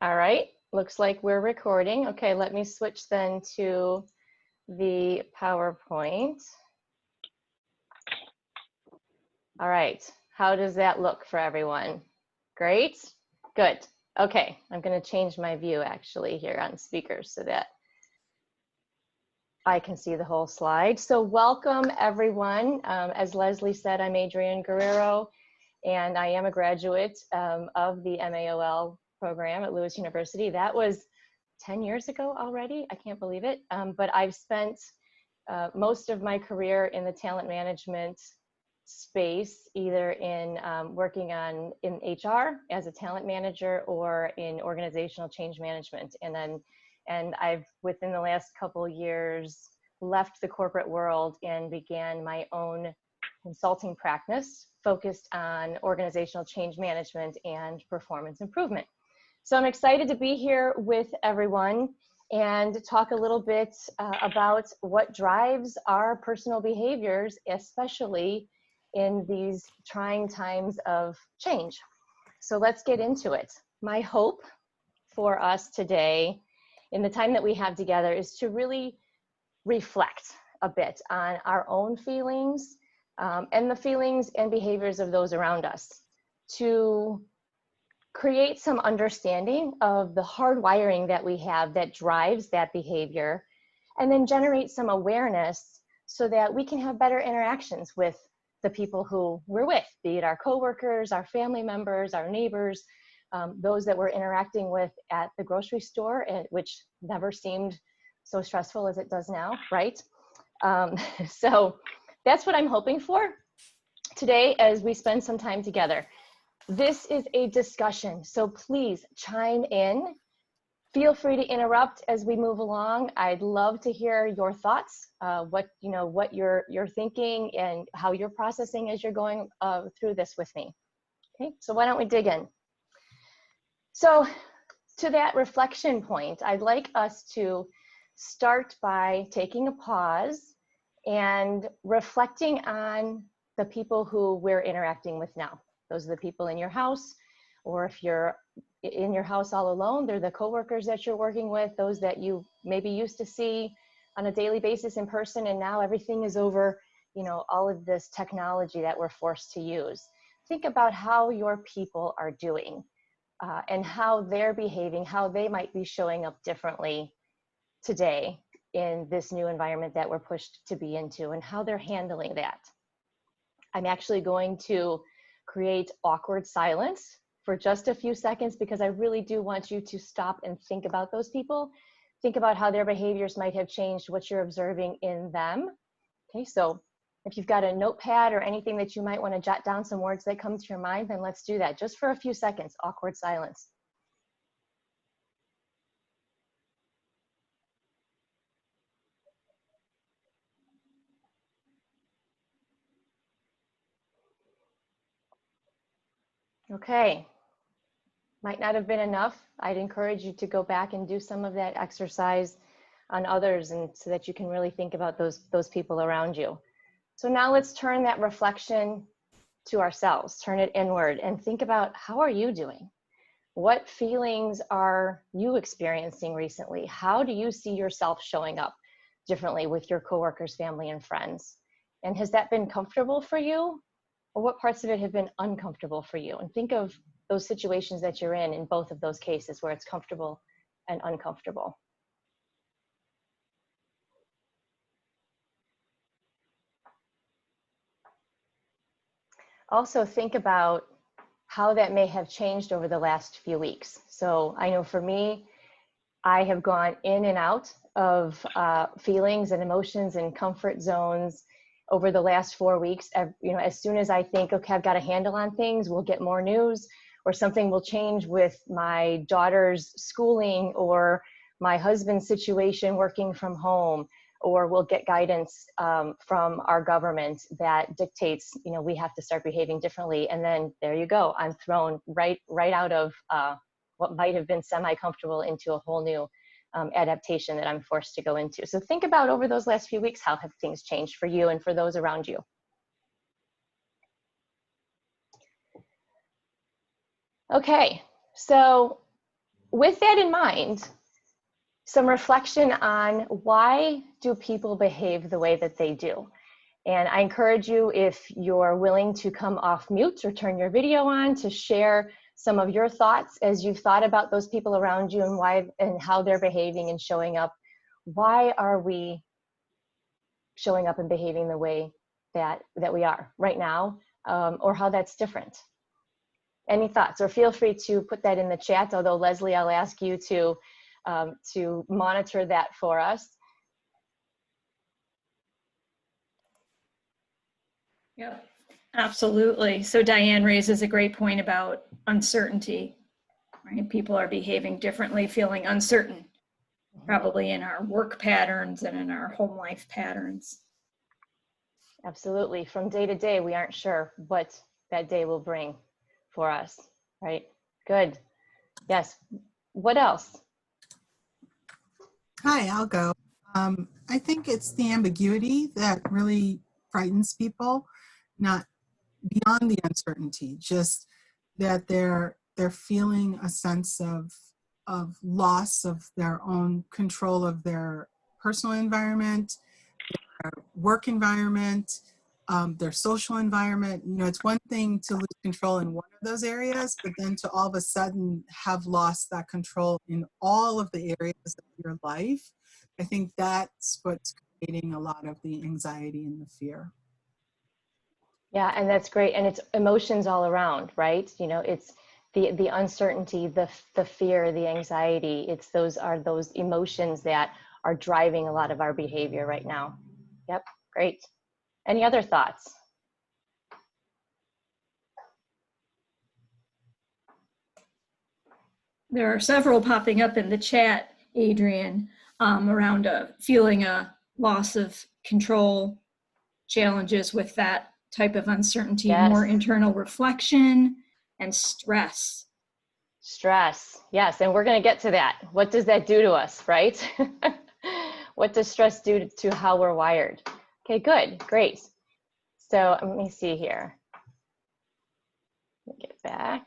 All right, looks like we're recording. Okay, let me switch then to the PowerPoint. All right, how does that look for everyone? Great, good. Okay, I'm going to change my view actually here on speakers so that I can see the whole slide. So welcome everyone. As Leslie said, I'm Adrienne Guerrero, and I am a graduate of the MAOL program at Lewis University. That was 10 years ago already. I can't believe it. But I've spent most of my career in the talent management space, either in working in HR as a talent manager or in organizational change management. And I've, within the last couple years, left the corporate world and began my own consulting practice focused on organizational change management and performance improvement. So I'm excited to be here with everyone and talk a little bit about what drives our personal behaviors, especially in these trying times of change. So let's get into it. My hope for us today, in the time that we have together, is to really reflect a bit on our own feelings and the feelings and behaviors of those around us, to create some understanding of the hardwiring that we have that drives that behavior, and then generate some awareness so that we can have better interactions with the people who we're with, be it our coworkers, our family members, our neighbors, those that we're interacting with at the grocery store, which never seemed so stressful as it does now, right? So that's what I'm hoping for today as we spend some time together. This is a discussion, so please chime in. Feel free to interrupt as we move along. I'd love to hear your thoughts, what you're thinking and how you're processing as you're going through this with me. Okay, so why don't we dig in? So to that reflection point, I'd like us to start by taking a pause and reflecting on the people who we're interacting with now. Those are the people in your house, or if you're in your house all alone, they're the coworkers that you're working with, those that you maybe used to see on a daily basis in person, and now everything is over, all of this technology that we're forced to use. Think about how your people are doing and how they're behaving, how they might be showing up differently today in this new environment that we're pushed to be into, and how they're handling that. I'm actually going to create awkward silence for just a few seconds because I really do want you to stop and think about those people. Think about how their behaviors might have changed, what you're observing in them. Okay, so if you've got a notepad or anything that you might want to jot down some words that come to your mind, then let's do that just for a few seconds. Awkward silence. Okay, might not have been enough. I'd encourage you to go back and do some of that exercise on others, and so that you can really think about those people around you. So now let's turn that reflection to ourselves, turn it inward, and think about, how are you doing? What feelings are you experiencing recently? How do you see yourself showing up differently with your coworkers, family, and friends? And has that been comfortable for you? Or what parts of it have been uncomfortable for you? And think of those situations that you're in both of those cases where it's comfortable and uncomfortable. Also think about how that may have changed over the last few weeks. So I know for me, I have gone in and out of feelings and emotions and comfort zones over the last 4 weeks. As soon as I think, okay, I've got a handle on things, we'll get more news, or something will change with my daughter's schooling or my husband's situation working from home, or we'll get guidance from our government that dictates, we have to start behaving differently. And then there you go, I'm thrown right out of what might have been semi-comfortable into a whole new adaptation that I'm forced to go into. So think about, over those last few weeks, how have things changed for you and for those around you? Okay, so with that in mind, some reflection on why do people behave the way that they do. And I encourage you, if you're willing to come off mute or turn your video on, to share some of your thoughts as you've thought about those people around you and why and how they're behaving and showing up. Why are we showing up and behaving the way that we are right now, or how that's different? Any thoughts? Or feel free to put that in the chat, although Leslie, I'll ask you to monitor that for us. Yep, absolutely. So Diane raises a great point about uncertainty, right? People are behaving differently, feeling uncertain, probably in our work patterns and in our home life patterns. Absolutely. From day to day, we aren't sure what that day will bring for us, right? Good. Yes. What else? Hi, I'll go. I think it's the ambiguity that really frightens people, not beyond the uncertainty, just that they're feeling a sense of loss of their own control of their personal environment, their work environment, their social environment. You know, it's one thing to lose control in one of those areas, but then to all of a sudden have lost that control in all of the areas of your life. I think that's what's creating a lot of the anxiety and the fear. Yeah, and that's great. And it's emotions all around, right? You know, it's the uncertainty, the fear, the anxiety. It's those emotions that are driving a lot of our behavior right now. Yep, great. Any other thoughts? There are several popping up in the chat, Adrian, around feeling a loss of control, challenges with that type of uncertainty, Yes. More internal reflection, and stress. Stress, yes, and we're going to get to that. What does that do to us, right? What does stress do to how we're wired? Okay, good, great. So let me see here. Let me get back.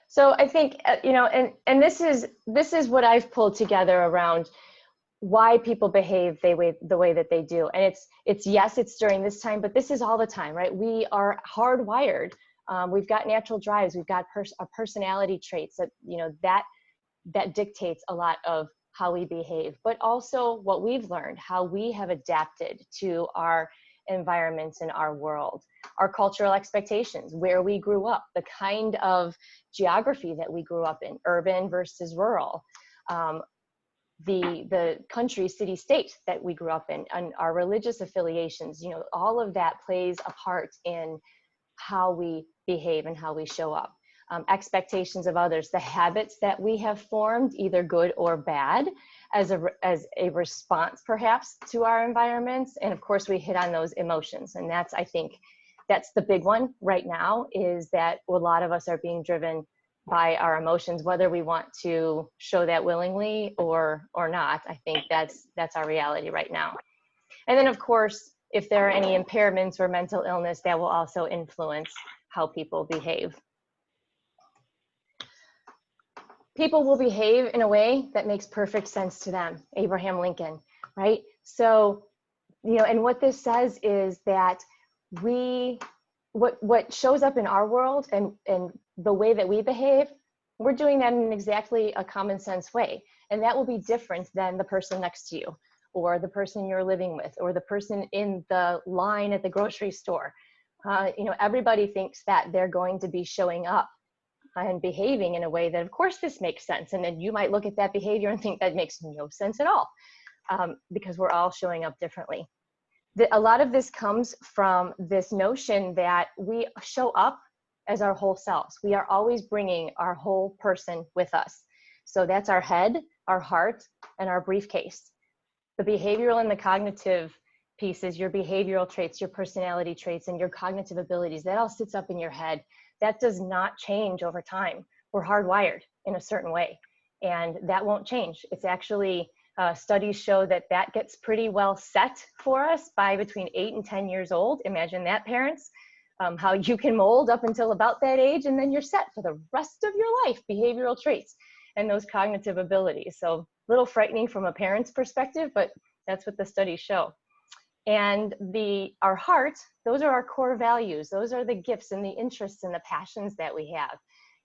So I think, you know, and this is what I've pulled together around why people behave the way that they do. And it's yes, it's during this time, but this is all the time, right? We are hardwired. We've got natural drives. We've got personality traits that, you know, that dictates a lot of how we behave, but also what we've learned, how we have adapted to our environments in our world, our cultural expectations, where we grew up, the kind of geography that we grew up in, urban versus rural, the country, city, state that we grew up in, and our religious affiliations. You know, all of that plays a part in how we behave and how we show up. Expectations of others, the habits that we have formed, either good or bad, as a response perhaps to our environments. And of course we hit on those emotions. And that's, I think, that's the big one right now, is that a lot of us are being driven by our emotions, whether we want to show that willingly or not. I think that's our reality right now. And then of course, if there are any impairments or mental illness, that will also influence how people behave. People will behave in a way that makes perfect sense to them. Abraham Lincoln, right? So, you know, and what this says is that what shows up in our world and the way that we behave, we're doing that in exactly a common sense way. And that will be different than the person next to you, or the person you're living with, or the person in the line at the grocery store. You know, everybody thinks that they're going to be showing up and behaving in a way that, of course, this makes sense. And then you might look at that behavior and think that makes no sense at all, because we're all showing up differently. A lot of this comes from this notion that we show up as our whole selves. We are always bringing our whole person with us. So that's our head, our heart, and our briefcase. The behavioral and the cognitive pieces, your behavioral traits, your personality traits, and your cognitive abilities, that all sits up in your head. That does not change over time. We're hardwired in a certain way, and that won't change. It's actually, studies show that gets pretty well set for us by between 8 and 10 years old. Imagine that, parents, how you can mold up until about that age, and then you're set for the rest of your life, behavioral traits. and those cognitive abilities. So a little frightening from a parent's perspective, but that's what the studies show. And our heart, those are our core values. Those are the gifts and the interests and the passions that we have.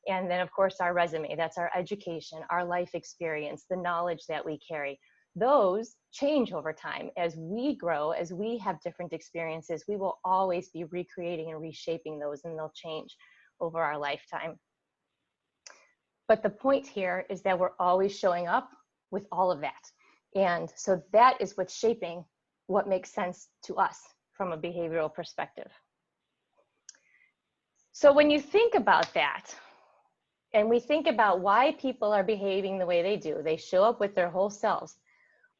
And then of course our resume, that's our education, our life experience, the knowledge that we carry. Those change over time. As we grow, as we have different experiences, we will always be recreating and reshaping those, and they'll change over our lifetime. But the point here is that we're always showing up with all of that. And so that is what's shaping what makes sense to us from a behavioral perspective. So when you think about that, and we think about why people are behaving the way they do, they show up with their whole selves.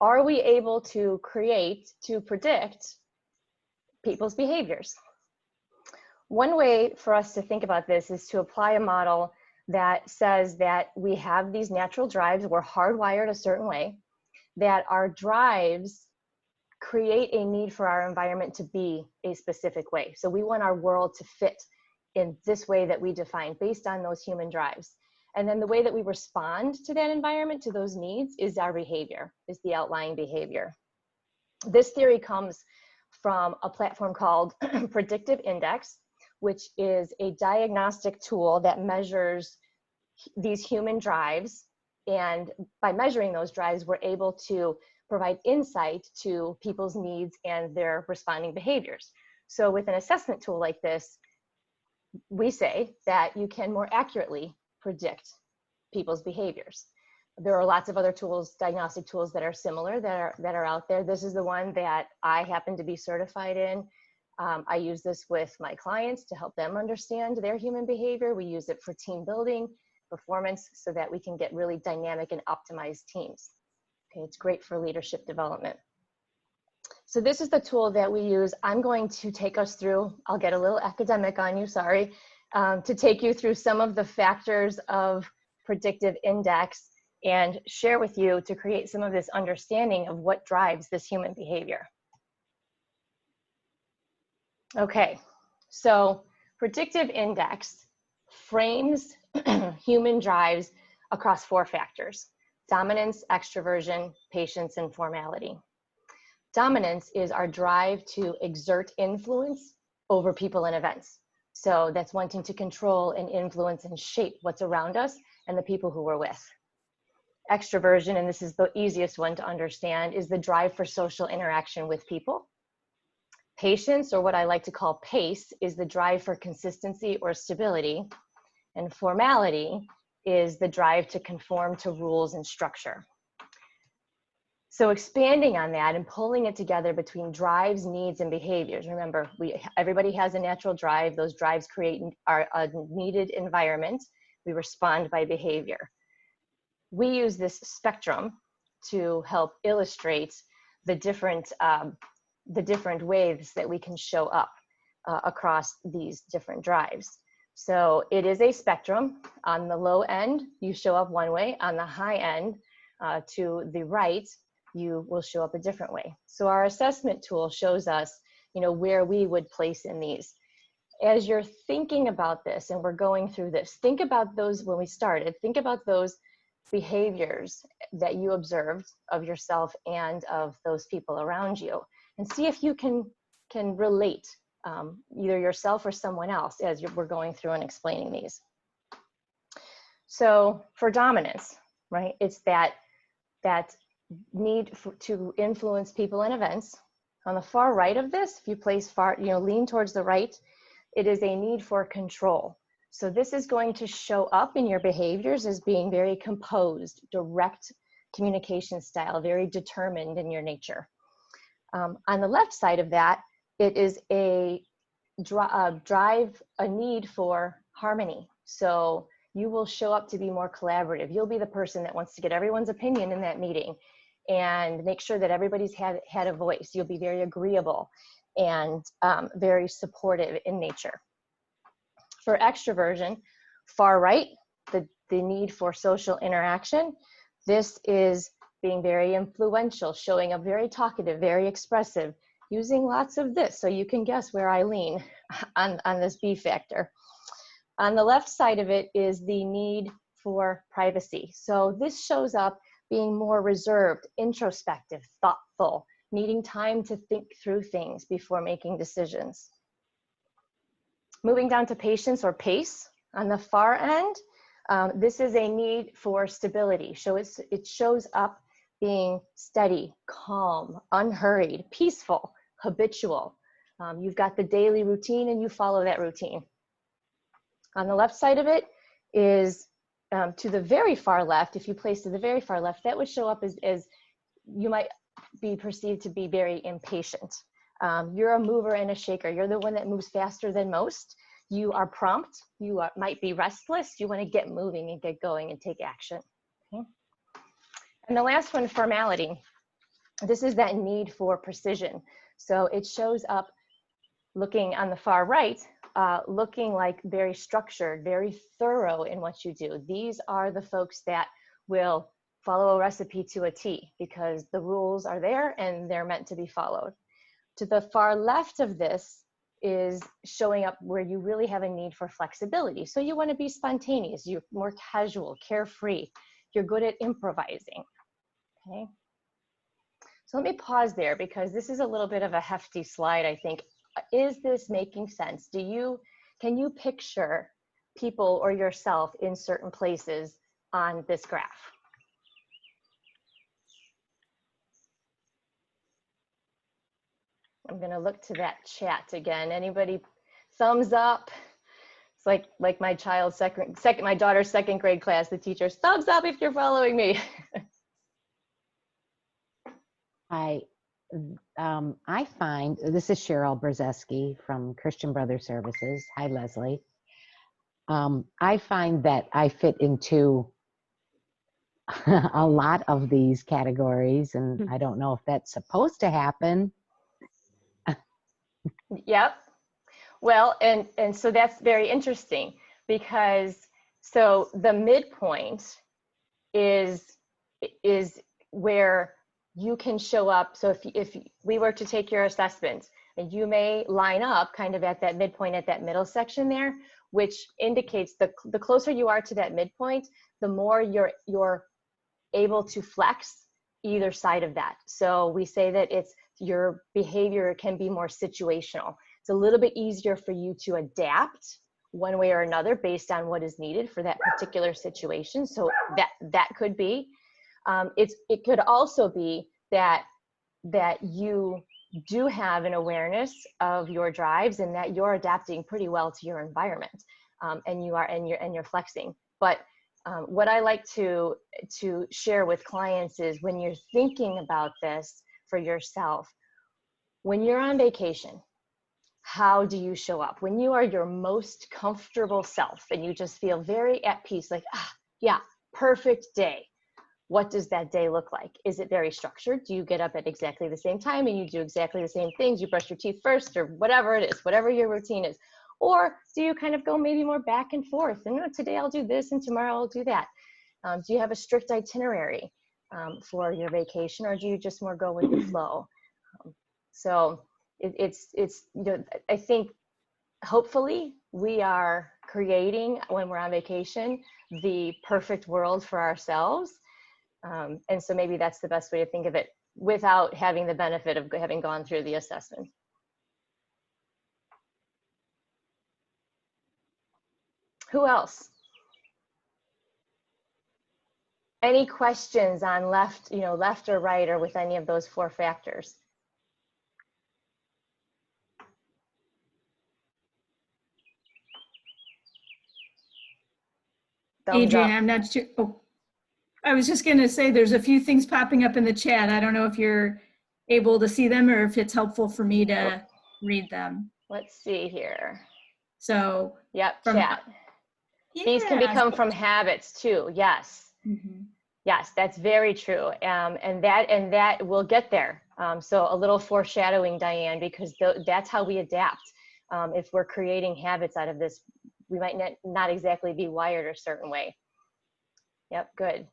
Are we able to predict people's behaviors? One way for us to think about this is to apply a model that says that we have these natural drives, we're hardwired a certain way, that our drives create a need for our environment to be a specific way. So we want our world to fit in this way that we define based on those human drives. And then the way that we respond to that environment, to those needs, is our behavior, is the outlying behavior. This theory comes from a platform called Predictive Index, which is a diagnostic tool that measures these human drives. And by measuring those drives, we're able to provide insight to people's needs and their responding behaviors. So with an assessment tool like this, we say that you can more accurately predict people's behaviors. There are lots of other tools, diagnostic tools that are similar that are out there. This is the one that I happen to be certified in. I use this with my clients to help them understand their human behavior. We use it for team building, performance, so that we can get really dynamic and optimized teams. Okay, it's great for leadership development. So this is the tool that we use. I'm going to take us through, I'll get a little academic on you, sorry, to take you through some of the factors of Predictive Index and share with you to create some of this understanding of what drives this human behavior. Okay, so Predictive Index frames human drives across 4 factors: dominance, extroversion, patience, and formality. Dominance is our drive to exert influence over people and events. So that's wanting to control and influence and shape what's around us and the people who we're with. Extroversion, and this is the easiest one to understand, is the drive for social interaction with people. Patience, or what I like to call pace, is the drive for consistency or stability. And formality is the drive to conform to rules and structure. So expanding on that and pulling it together between drives, needs, and behaviors. Remember, everybody has a natural drive. Those drives create a needed environment. We respond by behavior. We use this spectrum to help illustrate the different ways that we can show up across these different drives. So it is a spectrum. On the low end, you show up one way. On the high end, to the right, you will show up a different way. So our assessment tool shows us, where we would place in these. As you're thinking about this and we're going through this, think about those when we started, think about those behaviors that you observed of yourself and of those people around you, and see if you can relate either yourself or someone else as we're going through and explaining these. So for dominance, right, it's that need to influence people and events. On the far right of this, if you place lean towards the right, it is a need for control. So this is going to show up in your behaviors as being very composed, direct communication style, very determined in your nature. On the left side of that, it is a need for harmony. So you will show up to be more collaborative. You'll be the person that wants to get everyone's opinion in that meeting and make sure that everybody's had a voice. You'll be very agreeable and very supportive in nature. For extroversion, far right, the need for social interaction. This is being very influential, showing up very talkative, very expressive, using lots of this. So you can guess where I lean on this B factor. On the left side of it is the need for privacy. So this shows up being more reserved, introspective, thoughtful, needing time to think through things before making decisions. Moving down to patience or pace, on the far end, this is a need for stability. So it shows up being steady, calm, unhurried, peaceful, habitual. You've got the daily routine and you follow that routine. On the left side of it is to the very far left. If you place to the very far left, that would show up as you might be perceived to be very impatient. You're a mover and a shaker. You're the one that moves faster than most. You are prompt. You might be restless. You want to get moving and get going and take action. Okay? And the last one, formality. This is that need for precision. So it shows up looking on the far right, looking like very structured, very thorough in what you do. These are the folks that will follow a recipe to a T because the rules are there and they're meant to be followed. To the far left of this is showing up where you really have a need for flexibility. So you want to be spontaneous, you're more casual, carefree, you're good at improvising. Okay. So let me pause there because this is a little bit of a hefty slide, I think. Is this making sense? Can you picture people or yourself in certain places on this graph? I'm gonna look to that chat again. Anybody thumbs up? It's like my child's my daughter's second grade class, the teacher's thumbs up if you're following me. I find, this is Cheryl Brzeski from Christian Brother Services. Hi, Leslie. I find that I fit into a lot of these categories, and I don't know if that's supposed to happen. Yep. Well, and so that's very interesting because so the midpoint is where you can show up. So if we were to take your assessment, and you may line up kind of at that midpoint, at that middle section there, which indicates the closer you are to that midpoint, the more you're able to flex either side of that. So we say that your behavior can be more situational. It's a little bit easier for you to adapt one way or another based on what is needed for that particular situation. So that could be. It could also be that you do have an awareness of your drives and that you're adapting pretty well to your environment, and you're flexing. But what I like to share with clients is when you're thinking about this for yourself, when you're on vacation, how do you show up? When you are your most comfortable self and you just feel very at peace, like, yeah, perfect day. What does that day look like? Is it very structured? Do you get up at exactly the same time and you do exactly the same things? You brush your teeth first or whatever it is, whatever your routine is. Or do you kind of go maybe more back and forth? And today I'll do this and tomorrow I'll do that. Do you have a strict itinerary for your vacation, or do you just more go with the flow? So it's I think hopefully we are creating, when we're on vacation, the perfect world for ourselves. And so maybe that's the best way to think of it without having the benefit of having gone through the assessment. Who else? Any questions on left or right, or with any of those 4 factors? Thumbs Adrian, up. I'm not sure. Oh, I was just going to say there's a few things popping up in the chat. I don't know if you're able to see them or if it's helpful for me to read them. Let's see here. So, yep, chat. These can become from habits too. Yes. Mm-hmm. Yes, that's very true. And that will get there. So a little foreshadowing, Diane, because that's how we adapt. If we're creating habits out of this, we might not exactly be wired a certain way. Yep, good.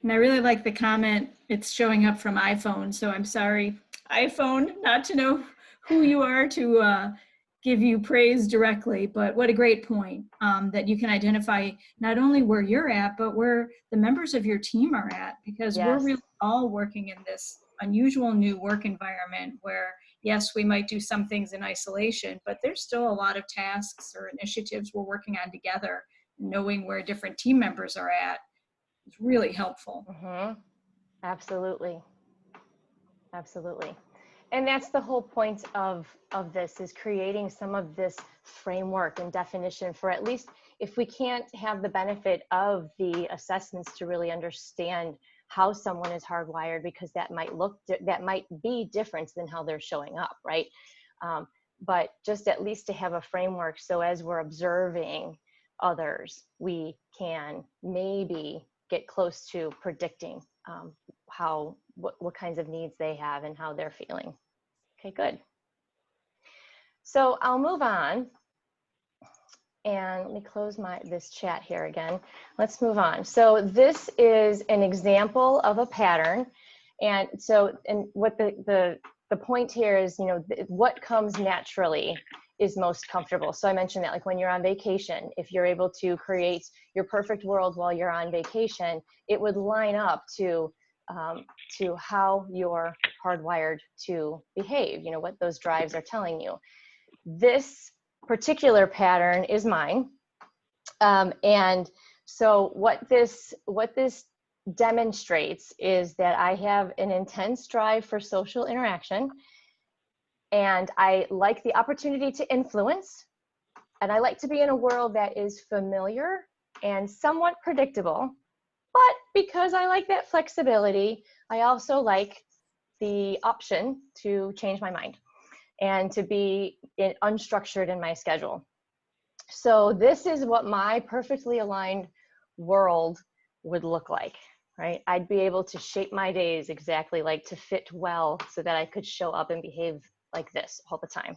And I really like the comment, it's showing up from iPhone. So I'm sorry, iPhone, not to know who you are to give you praise directly, but what a great point, that you can identify not only where you're at, but where the members of your team are at, because we're Yes. really all working in this unusual new work environment where, yes, we might do some things in isolation, but there's still a lot of tasks or initiatives we're working on together. Knowing where different team members are at is really helpful. Absolutely. Absolutely. And that's the whole point of this, is creating some of this framework and definition for, at least if we can't have the benefit of the assessments to really understand how someone is hardwired, because that might be different than how they're showing up, right? But just at least to have a framework, so as we're observing others, we can maybe get close to predicting what kinds of needs they have and how they're feeling. Okay, good. So I'll move on, and let me close this chat here again. Let's move on. So this is an example of a pattern, and what the point here is, what comes naturally is most comfortable. So I mentioned that, like when you're on vacation, if you're able to create your perfect world while you're on vacation, it would line up to how you're hardwired to behave, what those drives are telling you. This particular pattern is mine. And so what this demonstrates is that I have an intense drive for social interaction, and I like the opportunity to influence, and I like to be in a world that is familiar and somewhat predictable. But because I like that flexibility, I also like the option to change my mind and to be unstructured in my schedule. So this is what my perfectly aligned world would look like, right? I'd be able to shape my days exactly like to fit well so that I could show up and behave like this all the time.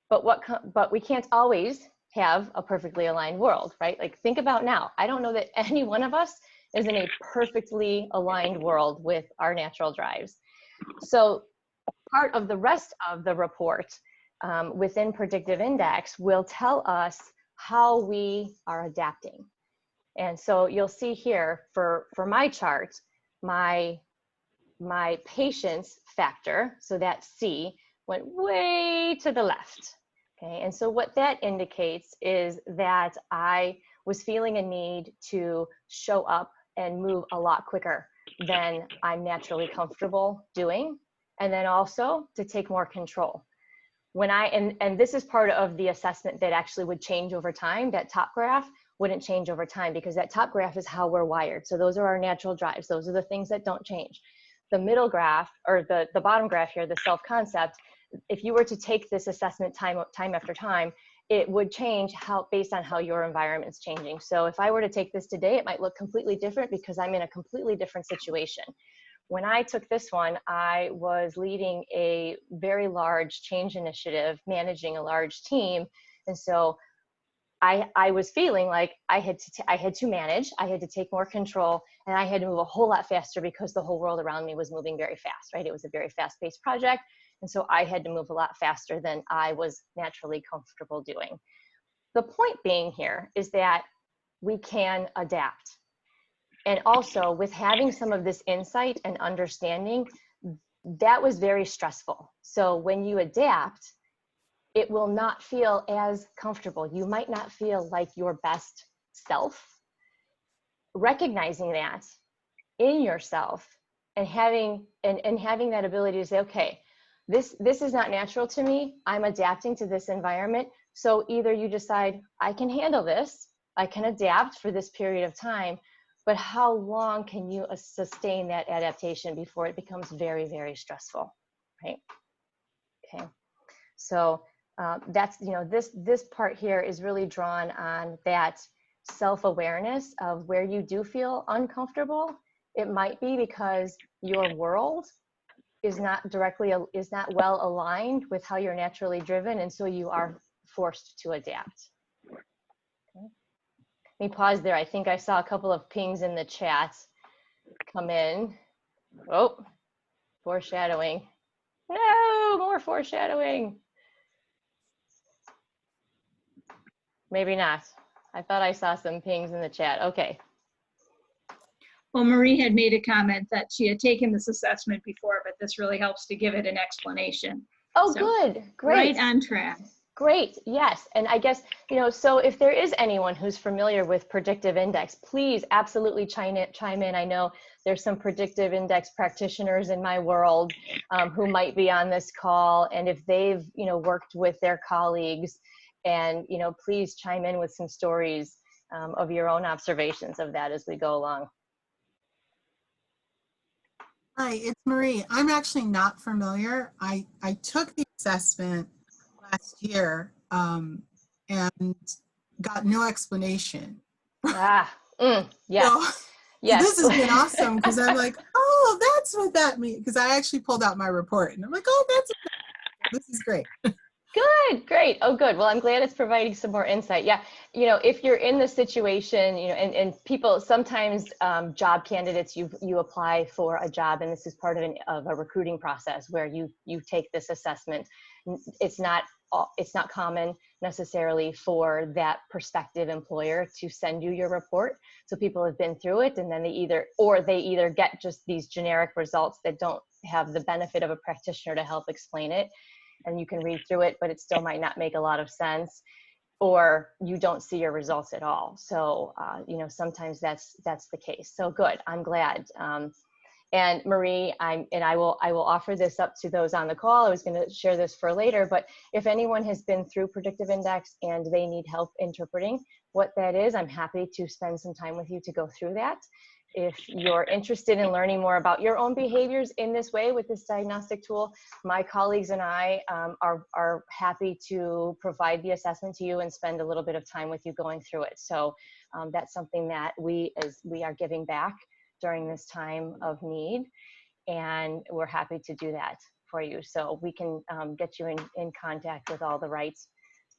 But we can't always have a perfectly aligned world, right? Like, think about now. I don't know that any one of us is in a perfectly aligned world with our natural drives. So part of the rest of the report within Predictive Index will tell us how we are adapting. And so you'll see here for my chart, my patience factor, so that C, went way to the left. Okay, and so what that indicates is that I was feeling a need to show up and move a lot quicker than I'm naturally comfortable doing, and then also to take more control. And this is part of the assessment that actually would change over time. That top graph wouldn't change over time, because that top graph is how we're wired. So those are our natural drives. Those are the things that don't change. The middle graph, or the bottom graph here, the self-concept, if you were to take this assessment time after time, it would change based on how your environment's changing. So if I were to take this today, it might look completely different because I'm in a completely different situation. When I took this one, I was leading a very large change initiative, managing a large team. And so I was feeling like I had to manage, I had to take more control, and I had to move a whole lot faster because the whole world around me was moving very fast, right? It was a very fast-paced project. And so I had to move a lot faster than I was naturally comfortable doing. The point being here is that we can adapt. And also, with having some of this insight and understanding, that was very stressful. So when you adapt, it will not feel as comfortable. You might not feel like your best self. Recognizing that in yourself and having that ability to say, okay, this is not natural to me. I'm adapting to this environment. So either you decide, I can handle this, I can adapt for this period of time, but how long can you sustain that adaptation before it becomes very, very stressful, right? Okay, so that's, this part here is really drawn on that self-awareness of where you do feel uncomfortable. It might be because your world is not well aligned with how you're naturally driven, and so you are forced to adapt. Okay. Let me pause there. I think I saw a couple of pings in the chat come in. Oh, foreshadowing. No, more foreshadowing. maybe not. I thought I saw some pings in the chat. Okay. Well, Marie had made a comment that she had taken this assessment before, but this really helps to give it an explanation. Oh, So, good. Great. right on track. Great. Yes. And I guess, so if there is anyone who's familiar with predictive index, please absolutely chime in. I know there's some predictive index practitioners in my world who might be on this call. And if they've, worked with their colleagues, and, please chime in with some stories of your own observations of that as we go along. Hi, it's Marie. I'm actually not familiar. I took the assessment last year and got no explanation. Yes. So, Yes. this has been awesome because I'm like, oh, that's what that means. Because I actually pulled out my report and I'm like, oh, this is great. Good, great. Oh, good. Well, I'm glad it's providing some more insight. Yeah, if you're in the situation, and people sometimes job candidates, you apply for a job, and this is part of a recruiting process where you take this assessment. It's not common necessarily for that prospective employer to send you your report. So people have been through it, and then they either get just these generic results that don't have the benefit of a practitioner to help explain it, and you can read through it, but it still might not make a lot of sense, or you don't see your results at all. So, sometimes that's the case. So good, I'm glad. And Marie, I will offer this up to those on the call. I was going to share this for later, but if anyone has been through predictive index and they need help interpreting what that is, I'm happy to spend some time with you to go through that. If you're interested in learning more about your own behaviors in this way with this diagnostic tool, my colleagues and I are happy to provide the assessment to you and spend a little bit of time with you going through it. So that's something that we are giving back during this time of need, and we're happy to do that for you. So we can get you in contact with all the right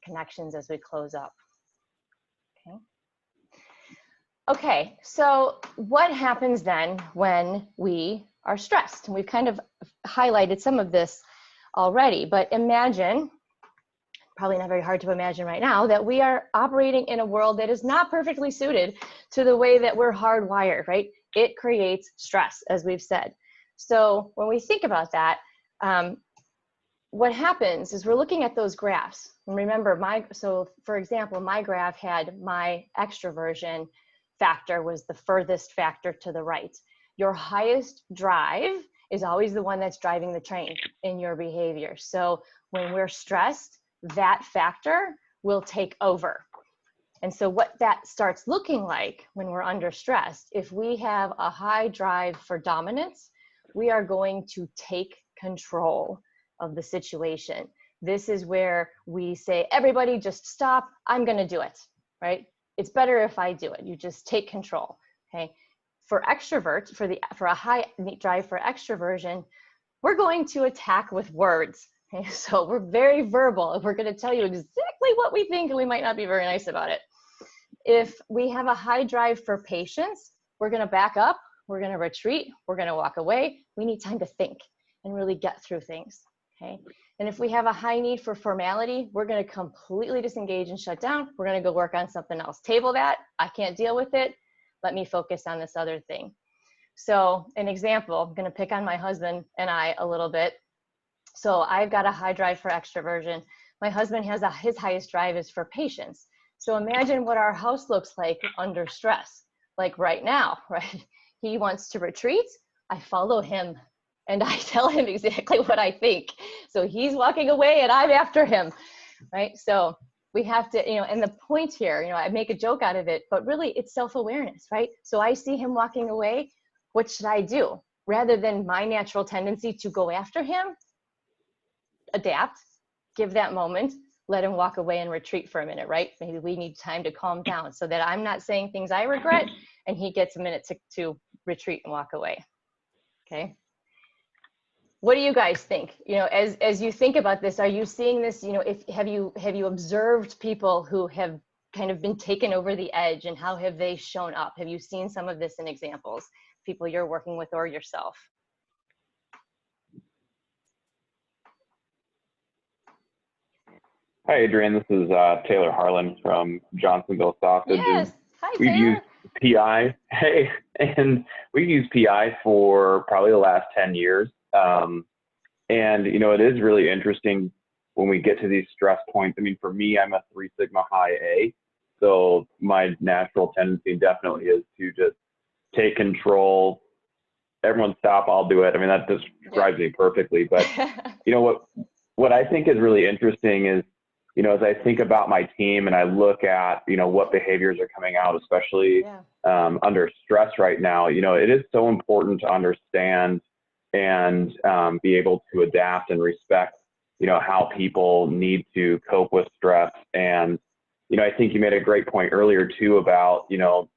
connections as we close up. Okay. Okay, so what happens then when we are stressed? And we've kind of highlighted some of this already, but imagine, probably not very hard to imagine right now, that we are operating in a world that is not perfectly suited to the way that we're hardwired, right? It creates stress, as we've said. So when we think about that, what happens is we're looking at those graphs. And remember, for example, my graph had my extroversion factor was the furthest factor to the right. Your highest drive is always the one that's driving the train in your behavior. So when we're stressed, that factor will take over. And so what that starts looking like when we're under stress, if we have a high drive for dominance, we are going to take control of the situation. This is where we say, everybody just stop, I'm gonna do it, right? It's better if I do it. You just take control, okay? For extroverts, for a high drive for extroversion, we're going to attack with words. Okay? So we're very verbal. We're going to tell you exactly what we think, and we might not be very nice about it. If we have a high drive for patience, we're going to back up. We're going to retreat. We're going to walk away. We need time to think and really get through things. Okay. And if we have a high need for formality, we're going to completely disengage and shut down. We're going to go work on something else. Table that. I can't deal with it. Let me focus on this other thing. So an example, I'm going to pick on my husband and I a little bit. So I've got a high drive for extroversion. My husband has his highest drive is for patience. So imagine what our house looks like under stress, like right now, right? He wants to retreat. I follow him and I tell him exactly what I think. So he's walking away and I'm after him, right? So we have to, and the point here, I make a joke out of it, but really it's self-awareness, right? So I see him walking away. What should I do? Rather than my natural tendency to go after him, adapt, give that moment, let him walk away and retreat for a minute, right? Maybe we need time to calm down so that I'm not saying things I regret and he gets a minute to retreat and walk away, okay? What do you guys think? As you think about this, are you seeing this, have you observed people who have kind of been taken over the edge, and how have they shown up? Have you seen some of this in examples, people you're working with or yourself? Hi, Adrian. This is Taylor Harlan from Johnsonville Sausage. Yes. Hi, We've Taylor. used PI. Hey, and we've used PI for probably the last 10 years. And, you know, it is really interesting when we get to these stress points. I mean, for me, I'm a 3 Sigma high A. So my natural tendency definitely is to just take control. Everyone stop, I'll do it. I mean, that describes me perfectly. But, you know, what I think is really interesting is, you know, as I think about my team and I look at, you know, what behaviors are coming out, especially under stress right now, you know, it is so important to understand and be able to adapt and respect, you know, how people need to cope with stress. And, you know, I think you made a great point earlier too about, you know,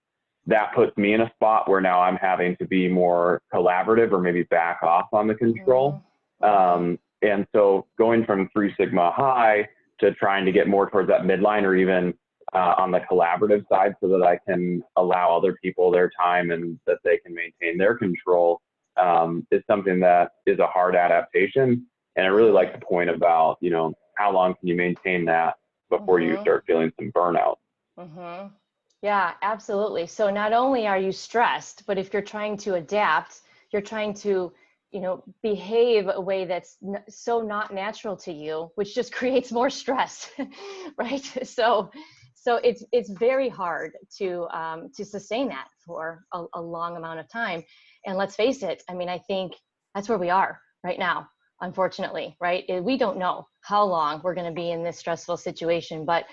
that puts me in a spot where now I'm having to be more collaborative or maybe back off on the control. And so going from 3 Sigma high to trying to get more towards that midline or even on the collaborative side so that I can allow other people their time and that they can maintain their control is something that is a hard adaptation. And I really like the point about, you know, how long can you maintain that before you start feeling some burnout? Yeah, absolutely. So not only are you stressed, but if you're trying to adapt, you're trying to, you know, behave a way that's so not natural to you, which just creates more stress, right? So it's very hard to sustain that for a long amount of time. And let's face it, I mean, I think that's where we are right now, unfortunately, right? We don't know how long we're going to be in this stressful situation, but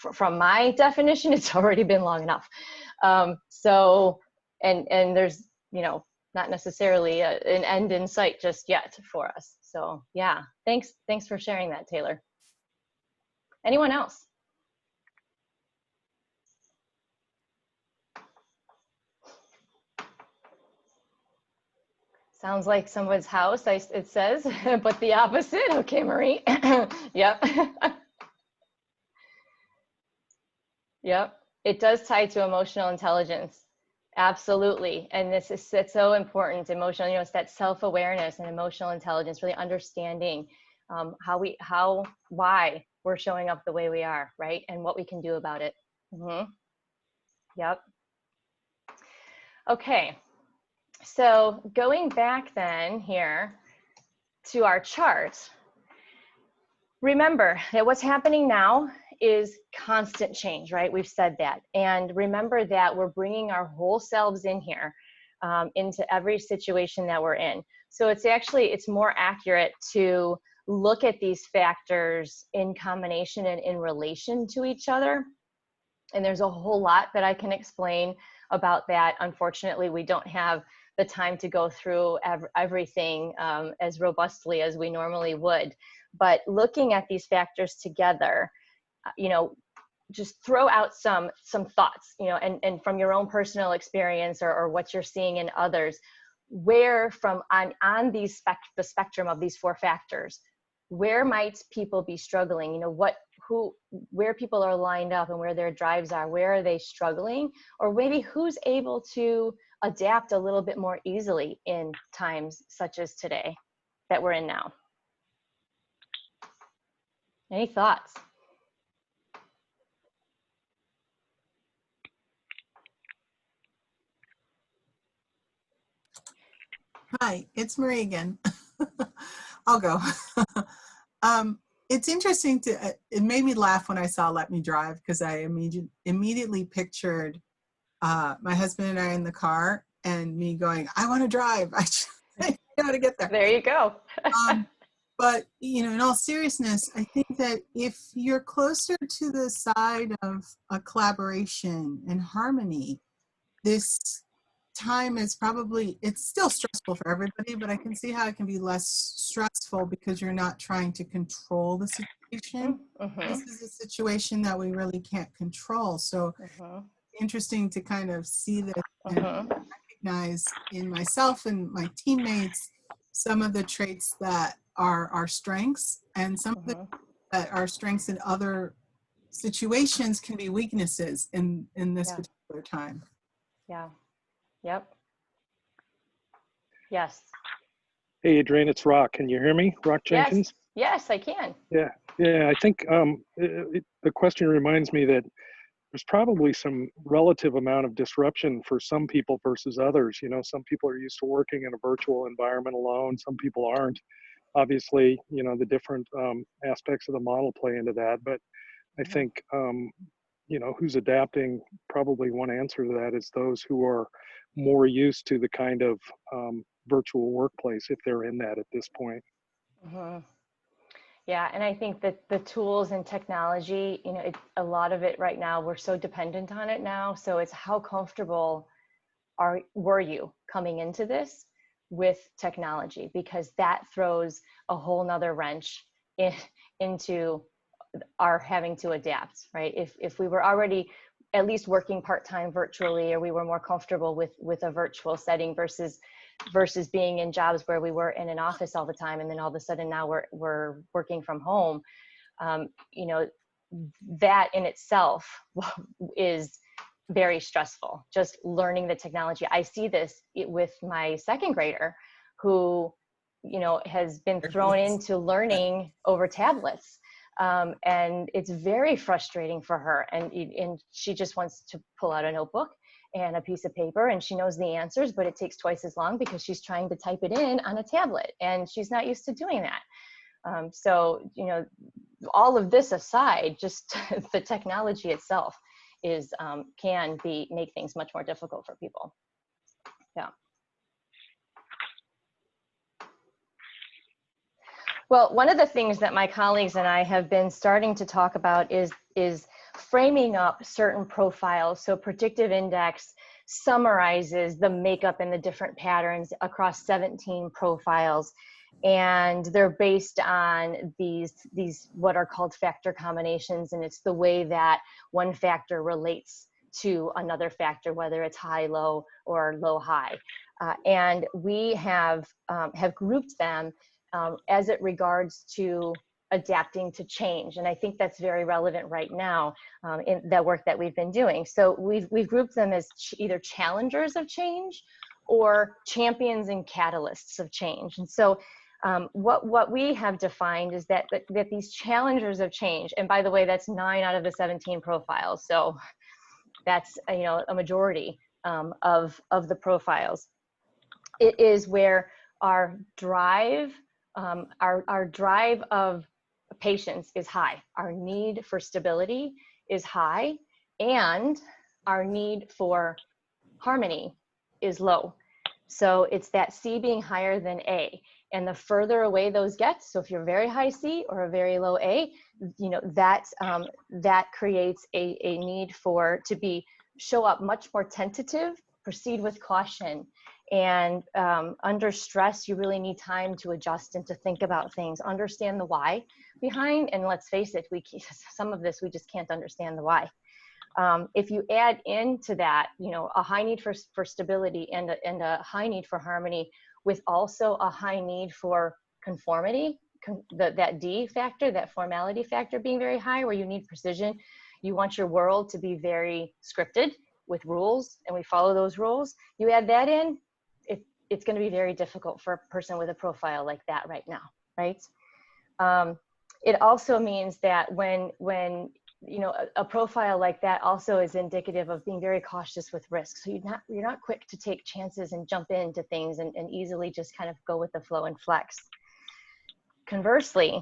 from my definition, it's already been long enough. So, and there's, you know, not necessarily an end in sight just yet for us. So yeah, thanks for sharing that, Taylor. Anyone else? Sounds like someone's house, it says, but the opposite. Okay, Marie. Yep. Yep. It does tie to emotional intelligence. Absolutely. And it's so important. Emotional, you know, it's that self-awareness and emotional intelligence, really understanding why we're showing up the way we are, right? And what we can do about it. Yep. Okay. So going back then here to our chart, remember that what's happening now is constant change, right? We've said that. And remember that we're bringing our whole selves in here into every situation that we're in. So it's more accurate to look at these factors in combination and in relation to each other. And there's a whole lot that I can explain about that. Unfortunately, we don't have the time to go through everything as robustly as we normally would. But looking at these factors together, you know, just throw out some thoughts, you know, and from your own personal experience or what you're seeing in others, where from on the spectrum of these 4 factors, where might people be struggling? You know, where people are lined up and where their drives are, where are they struggling? Or maybe who's able to adapt a little bit more easily in times such as today that we're in now? Any thoughts? Hi, it's Marie again. I'll go. It's interesting it made me laugh when I saw Let Me Drive because I immediately pictured my husband and I in the car and me going, I want to drive. I know how to get there. There you go. But, you know, in all seriousness, I think that if you're closer to the side of a collaboration and harmony, this time is it's still stressful for everybody, but I can see how it can be less stressful because you're not trying to control the situation. This is a situation that we really can't control. So interesting to kind of see this and recognize in myself and my teammates some of the traits that are our strengths and some of the that are strengths in other situations can be weaknesses in this particular time. Yeah. Yep. Yes. Hey, Adrian, it's Rock. Can you hear me? Rock Jenkins? Yes, I can. Yeah. Yeah, I think the question reminds me that there's probably some relative amount of disruption for some people versus others. You know, some people are used to working in a virtual environment alone. Some people aren't. Obviously, you know, the different aspects of the model play into that. But I think, you know, who's adapting, probably one answer to that is those who are more used to the kind of virtual workplace, if they're in that at this point. Mhm. Yeah, and I think that the tools and technology, you know, a lot of it right now, we're so dependent on it now. So it's how comfortable were you coming into this with technology? Because that throws a whole nother wrench into our having to adapt, right? If we were already at least working part-time virtually, or we were more comfortable with a virtual setting versus being in jobs where we were in an office all the time, and then all of a sudden now we're working from home, you know, that in itself is very stressful, just learning the technology. I see this with my second grader who, you know, has been thrown into learning over tablets. And it's very frustrating for her. And she just wants to pull out a notebook and a piece of paper, and she knows the answers, but it takes twice as long because she's trying to type it in on a tablet, and she's not used to doing that. So, you know, all of this aside, just the technology itself is can make things much more difficult for people. Yeah. Well, one of the things that my colleagues and I have been starting to talk about is framing up certain profiles. So Predictive Index summarizes the makeup and the different patterns across 17 profiles. And they're based on these what are called factor combinations. And it's the way that one factor relates to another factor, whether it's high, low, or low, high. And we have grouped them as it regards to adapting to change. And I think that's very relevant right now in the work that we've been doing. So we've grouped them as either challengers of change or champions and catalysts of change. And so what we have defined is that these challengers of change, and by the way, that's 9 out of the 17 profiles. So that's, you know, a majority of the profiles. It is where our drive of patience is high. Our need for stability is high, and our need for harmony is low. So it's that C being higher than A. And the further away those get, so if you're very high C or a very low A, you know, that creates a need to show up much more tentative, proceed with caution. And under stress, you really need time to adjust and to think about things, understand the why behind. And let's face it, some of this we just can't understand the why. If you add into that, you know, a high need for stability and a high need for harmony, with also a high need for conformity, that D factor, that formality factor being very high, where you need precision. You want your world to be very scripted with rules, and we follow those rules. You add that in, it's going to be very difficult for a person with a profile like that right now, right? It also means that when you know, a profile like that also is indicative of being very cautious with risk. So you're not quick to take chances and jump into things and easily just kind of go with the flow and flex. Conversely,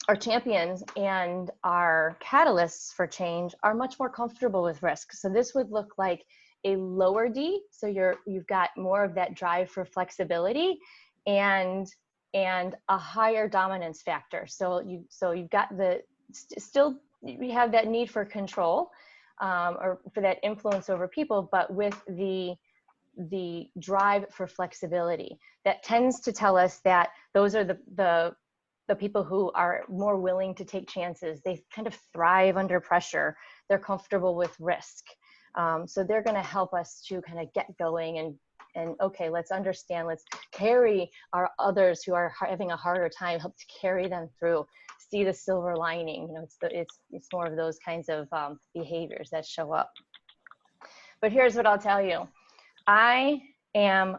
our champions and our catalysts for change are much more comfortable with risk. So this would look like a lower D. So you've got more of that drive for flexibility and a higher dominance factor. So you've got still you have that need for control or for that influence over people, but with the drive for flexibility. That tends to tell us that those are the people who are more willing to take chances. They kind of thrive under pressure. They're comfortable with risk. So they're going to help us to kind of get going and okay, let's understand, let's carry our others who are having a harder time, help to carry them through, see the silver lining. You know, it's more of those kinds of behaviors that show up. But here's what I'll tell you. I am,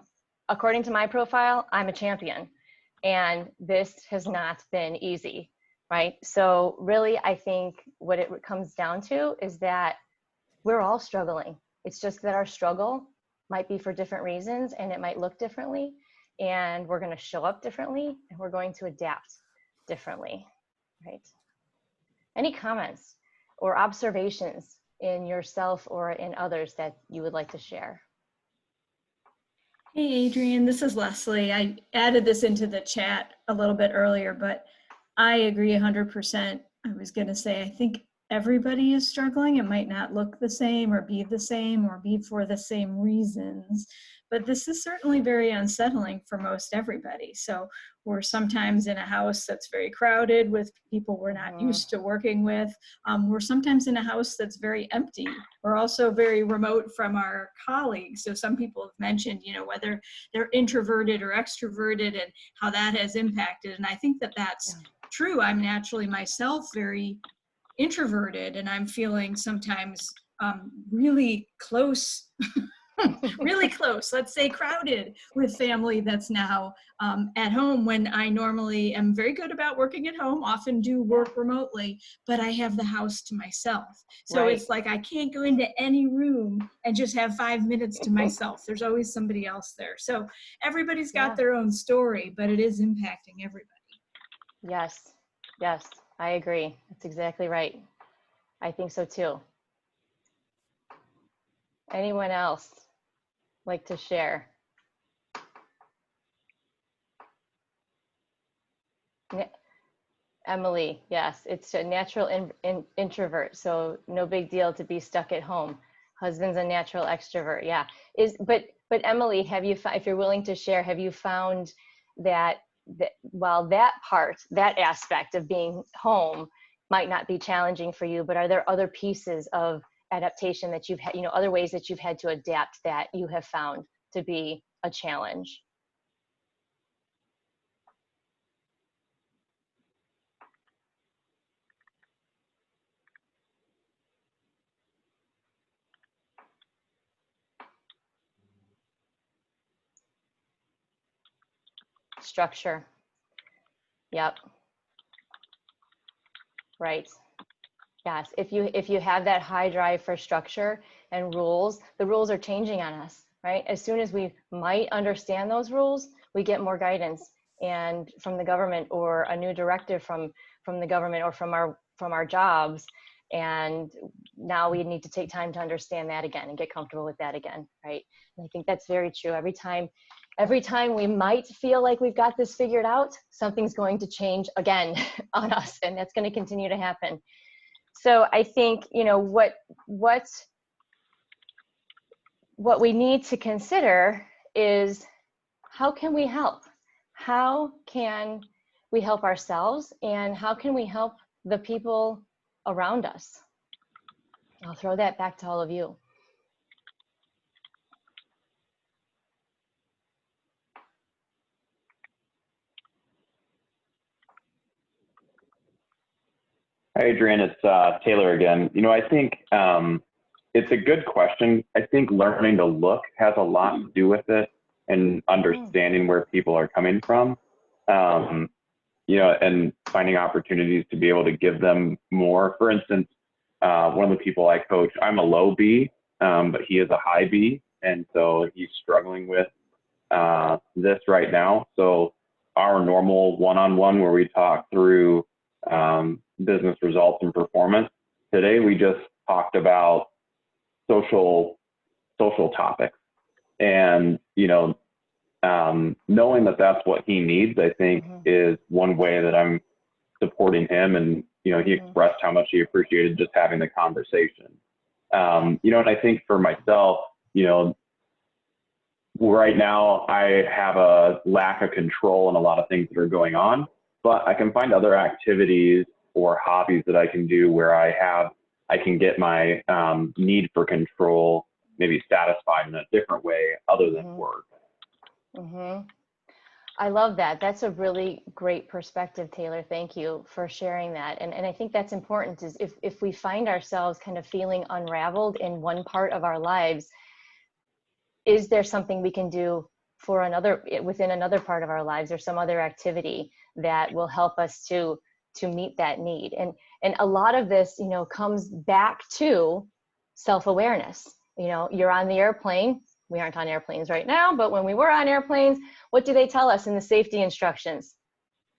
according to my profile, I'm a champion. And this has not been easy. right? So really, I think what it comes down to is that we're all struggling. It's just that our struggle might be for different reasons, and it might look differently, and we're going to show up differently, and we're going to adapt differently, right? Any comments or observations in yourself or in others that you would like to share? Hey, Adrian, this is Leslie. I added this into the chat a little bit earlier, but I agree 100%. I was going to say, I think everybody is struggling. It might not look the same or be the same or be for the same reasons, but this is certainly very unsettling for most everybody. So we're sometimes in a house that's very crowded with people we're not used to working with. We're sometimes in a house that's very empty. We're also very remote from our colleagues. So some people have mentioned, you know, whether they're introverted or extroverted and how that has impacted. And I think that that's true. I'm naturally myself very introverted, and I'm feeling sometimes really close, really close, let's say crowded with family that's now at home, when I normally am very good about working at home, often do work remotely, but I have the house to myself. So it's like I can't go into any room and just have 5 minutes to myself. There's always somebody else there. So everybody's got their own story, but it is impacting everybody. Yes, yes, I agree. That's exactly right. I think so too. Anyone else like to share? Emily, yes, it's a natural introvert, so no big deal to be stuck at home. Husband's a natural extrovert, yeah. But Emily, have you, if you're willing to share, have you found that while that aspect of being home might not be challenging for you, but are there other pieces of adaptation that you've had, you know, other ways that you've had to adapt that you have found to be a challenge? Structure. Yep. Right. Yes. If you have that high drive for structure and rules, the rules are changing on us, right? As soon as we might understand those rules, we get more guidance and from the government, or a new directive from the government, or from our jobs. And now we need to take time to understand that again and get comfortable with that again, right? And I think that's very true. Every time we might feel like we've got this figured out, something's going to change again on us, and that's going to continue to happen. So I think, you know, what we need to consider is, how can we help? How can we help ourselves, and how can we help the people around us? I'll throw that back to all of you. Hi, Adrian, it's Taylor again. You know, I think it's a good question. I think learning to look has a lot to do with it, and understanding where people are coming from, you know, and finding opportunities to be able to give them more. For instance, one of the people I coach, I'm a low B, but he is a high B, and so he's struggling with this right now. So our normal one-on-one where we talk through business results and performance, today we just talked about social topics. And, you know, knowing that that's what he needs, I think is one way that I'm supporting him. And, you know, he expressed how much he appreciated just having the conversation. You know, and I think for myself, you know, right now I have a lack of control in a lot of things that are going on, but I can find other activities or hobbies that I can do where I can get my need for control maybe satisfied in a different way other than work. I love that. That's a really great perspective, Taylor. Thank you for sharing that. And I think that's important, is if we find ourselves kind of feeling unraveled in one part of our lives, is there something we can do for within another part of our lives, or some other activity that will help us to to meet that need. And a lot of this, comes back to self-awareness. You're on the airplane. We aren't on airplanes right now, but when we were on airplanes, what do they tell us in the safety instructions?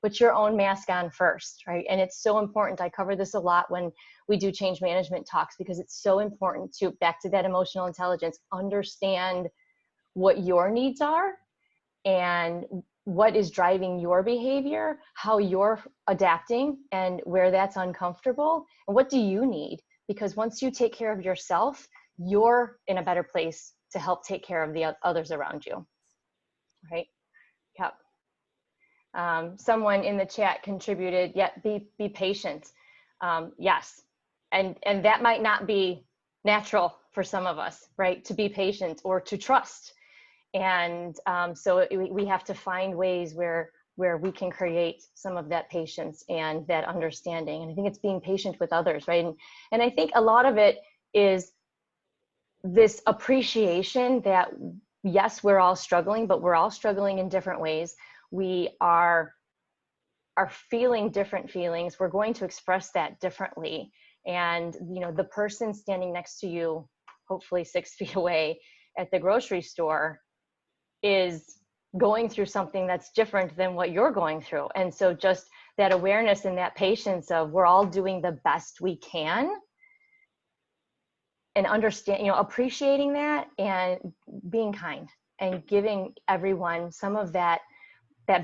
Put your own mask on first, right? And it's so important. I cover this a lot when we do change management talks, because it's so important to, back to that emotional intelligence, understand what your needs are and what is driving your behavior, how you're adapting and where that's uncomfortable, and what do you need? Because once you take care of yourself, you're in a better place to help take care of the others around you, right? Yep. Someone in the chat contributed, be patient. Yes, and that might not be natural for some of us, right? To be patient or to trust. And so we have to find ways where we can create some of that patience and that understanding. And I think it's being patient with others, right? And I think a lot of it is this appreciation that, yes, we're all struggling, but we're all struggling in different ways. We are feeling different feelings. We're going to express that differently. And, the person standing next to you, hopefully 6 feet away at the grocery store, is going through something that's different than what you're going through. And so just that awareness and that patience of, we're all doing the best we can, and understand, appreciating that and being kind and giving everyone some of that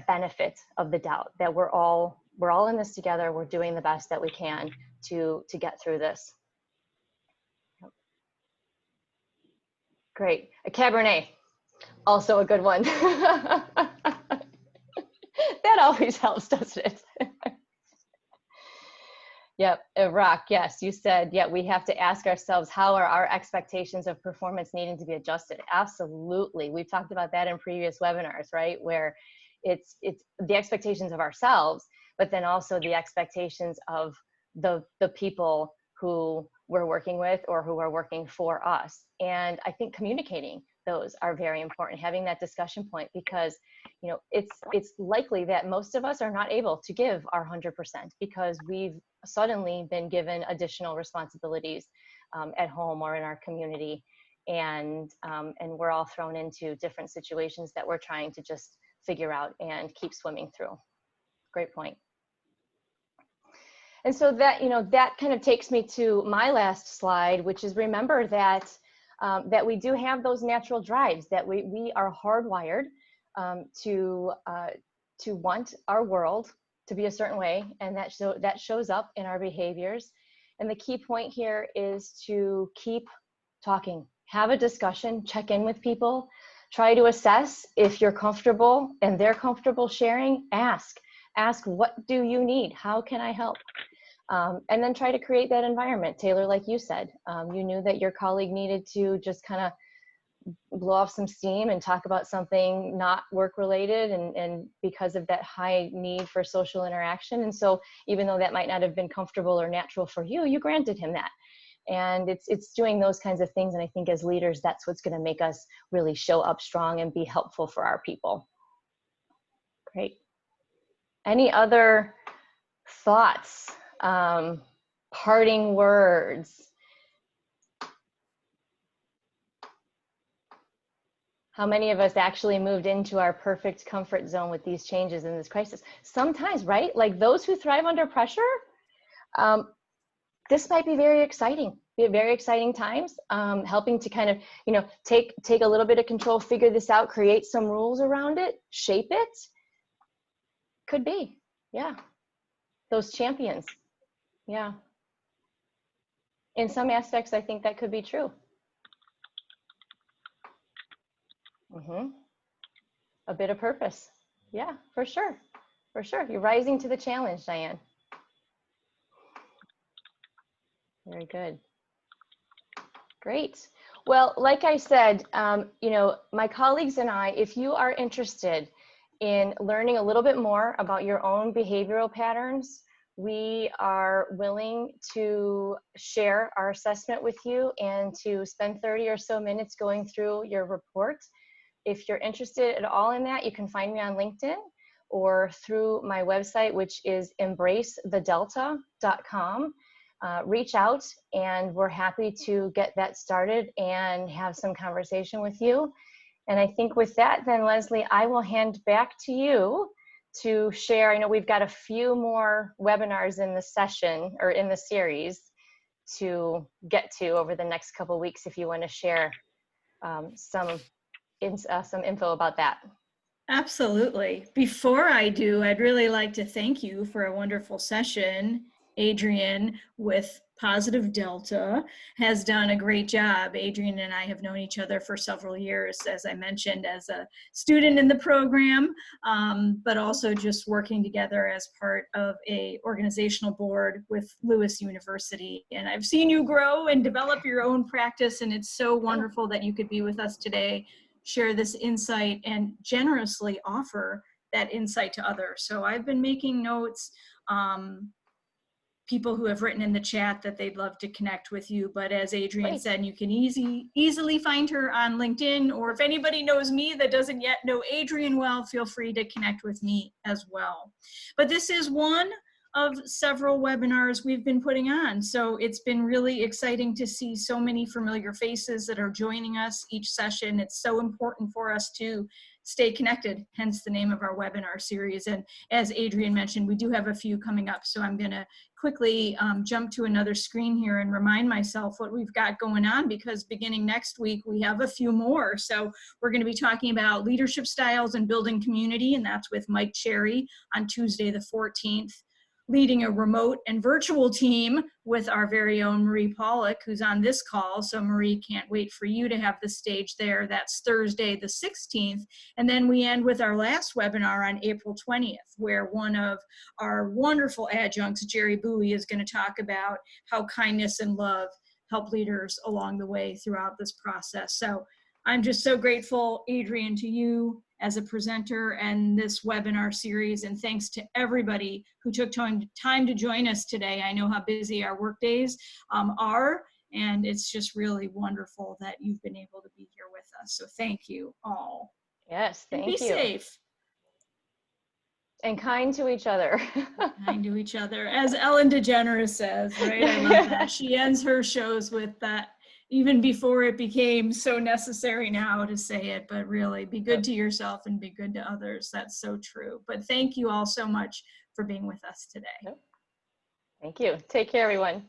benefit of the doubt, that we're all in this together. We're doing the best that we can to get through this. Great. A Cabernet, also a good one. That always helps, doesn't it? Yep. Rock, yes, you said, we have to ask ourselves, how are our expectations of performance needing to be adjusted? Absolutely. We've talked about that in previous webinars, right? Where it's the expectations of ourselves, but then also the expectations of the people who we're working with or who are working for us. And I think communicating those are very important, having that discussion point, because it's likely that most of us are not able to give our 100% because we've suddenly been given additional responsibilities at home or in our community, and we're all thrown into different situations that we're trying to just figure out and keep swimming through. Great point. And so that, that kind of takes me to my last slide, which is, remember that that we do have those natural drives, that we are hardwired to want our world to be a certain way, and that shows up in our behaviors. And the key point here is to keep talking, have a discussion, check in with people, try to assess if you're comfortable and they're comfortable sharing. Ask, what do you need? How can I help? And then try to create that environment. Taylor, like you said, you knew that your colleague needed to just kind of blow off some steam and talk about something not work related, and because of that high need for social interaction. And so even though that might not have been comfortable or natural for you, you granted him that. And it's doing those kinds of things. And I think as leaders, that's what's going to make us really show up strong and be helpful for our people. Great. Any other thoughts? Parting words? How many of us actually moved into our perfect comfort zone with these changes in this crisis? Sometimes, right? Like those who thrive under pressure, this might be very exciting. Be very exciting times, helping to kind of, take a little bit of control, figure this out, create some rules around it, shape it. Could be, yeah. Those champions, yeah. In some aspects, I think that could be true. A bit of purpose. Yeah, for sure. For sure. You're rising to the challenge, Diane. Very good. Great. Well, like I said, my colleagues and I, if you are interested in learning a little bit more about your own behavioral patterns, we are willing to share our assessment with you and to spend 30 or so minutes going through your report. If you're interested at all in that, you can find me on LinkedIn, or through my website, which is embracethedelta.com. Reach out, and we're happy to get that started and have some conversation with you. And I think with that, then Leslie, I will hand back to you to share. I know we've got a few more webinars in the session or in the series to get to over the next couple of weeks, if you want to share some info about that. Absolutely. Before I do, I'd really like to thank you for a wonderful session. Adrian with Positive Delta has done a great job. Adrian and I have known each other for several years, as I mentioned, as a student in the program, but also just working together as part of a organizational board with Lewis University. And I've seen you grow and develop your own practice, and it's so wonderful that you could be with us today, share this insight, and generously offer that insight to others. So I've been making notes. People who have written in the chat that they'd love to connect with you, but as Adrian said, you can easily find her on LinkedIn, or if anybody knows me that doesn't yet know Adrian well, feel free to connect with me as well. But this is one of several webinars we've been putting on, so it's been really exciting to see so many familiar faces that are joining us each session. It's so important for us to stay connected, hence the name of our webinar series. And as Adrian mentioned, we do have a few coming up, so I'm gonna quickly jump to another screen here and remind myself what we've got going on, because beginning next week, we have a few more. So we're gonna be talking about leadership styles and building community, and that's with Mike Cherry on Tuesday the 14th. Leading a remote and virtual team with our very own Marie Pollock, who's on this call. So Marie, can't wait for you to have the stage there. That's Thursday the 16th. And then we end with our last webinar on April 20th, where one of our wonderful adjuncts, Jerry Bowie, is going to talk about how kindness and love help leaders along the way throughout this process. So I'm just so grateful, Adrian, to you as a presenter and this webinar series, and thanks to everybody who took time to join us today. I know how busy our work days are, and it's just really wonderful that you've been able to be here with us. So thank you all. Yes, thank you. Be safe. And kind to each other. Kind to each other, as Ellen DeGeneres says, right? I love that. She ends her shows with that, even before it became so necessary now to say it, but really be good to yourself and be good to others. That's so true. But thank you all so much for being with us today. Thank you. Take care, everyone.